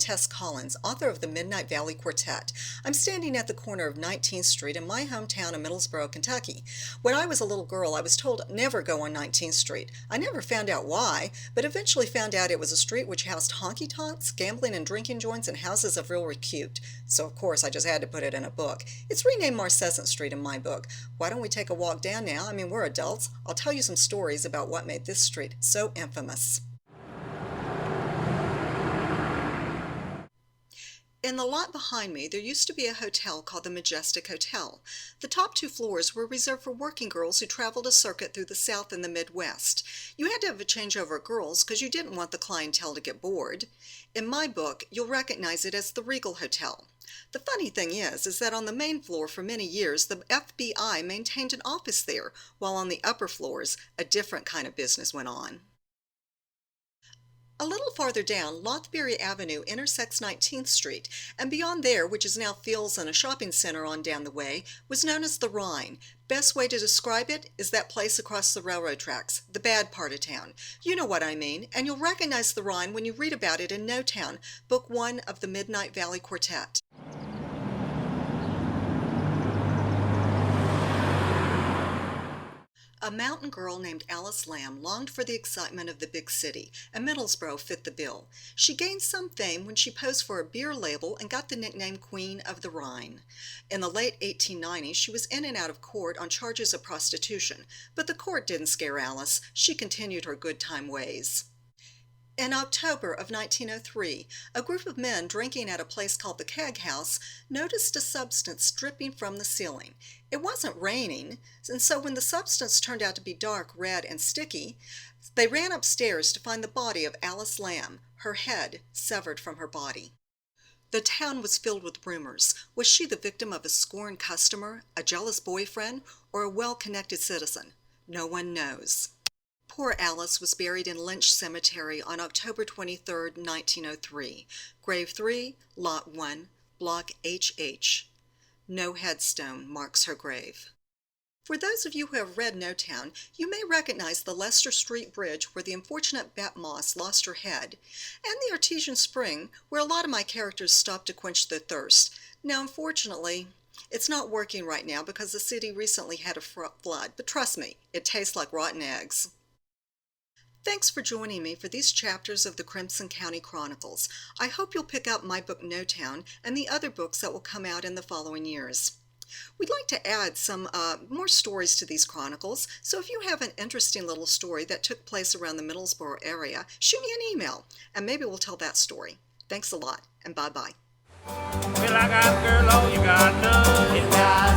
Tess Collins, author of the Midnight Valley Quartet. I'm standing at the corner of 19th Street in my hometown of Middlesboro, Kentucky. When I was a little girl, I was told never go on 19th Street. I never found out why, but eventually found out it was a street which housed honky-tonks, gambling and drinking joints, and houses of real repute. So of course I just had to put it in a book. It's renamed Marcescent Street in my book. Why don't we take a walk down now? I mean, we're adults. I'll tell you some stories about what made this street so infamous. In the lot behind me, there used to be a hotel called the Majestic Hotel. The top two floors were reserved for working girls who traveled a circuit through the South and the Midwest. You had to have a changeover of girls because you didn't want the clientele to get bored. In my book, you'll recognize it as the Regal Hotel. The funny thing is that on the main floor for many years, the FBI maintained an office there, while on the upper floors, a different kind of business went on. A little farther down, Lothbury Avenue intersects 19th Street, and beyond there, which is now Fields and a shopping center on down the way, was known as the Rhine. Best way to describe it is that place across the railroad tracks, the bad part of town. You know what I mean, and you'll recognize the Rhine when you read about it in No Town, Book 1 of the Midnight Valley Quartet. A mountain girl named Alice Lamb longed for the excitement of the big city, and Middlesboro fit the bill. She gained some fame when she posed for a beer label and got the nickname Queen of the Rhine. In the late 1890s, she was in and out of court on charges of prostitution, but the court didn't scare Alice. She continued her good time ways. In October of 1903, a group of men drinking at a place called the Keg House noticed a substance dripping from the ceiling. It wasn't raining, and so when the substance turned out to be dark, red, and sticky, they ran upstairs to find the body of Alice Lamb, her head severed from her body. The town was filled with rumors. Was she the victim of a scorned customer, a jealous boyfriend, or a well-connected citizen? No one knows. Poor Alice was buried in Lynch Cemetery on October 23, 1903. Grave 3, Lot 1, Block HH. No headstone marks her grave. For those of you who have read No Town, you may recognize the Leicester Street Bridge where the unfortunate Bet Moss lost her head, and the Artesian Spring where a lot of my characters stopped to quench their thirst. Now, unfortunately, it's not working right now because the city recently had a flood, but trust me, it tastes like rotten eggs. Thanks for joining me for these chapters of the Crimson County Chronicles. I hope you'll pick up my book No Town and the other books that will come out in the following years. We'd like to add some more stories to these chronicles, so if you have an interesting little story that took place around the Middlesboro area, shoot me an email, and maybe we'll tell that story. Thanks a lot, and bye-bye. Well, I got a girl, oh, you got none.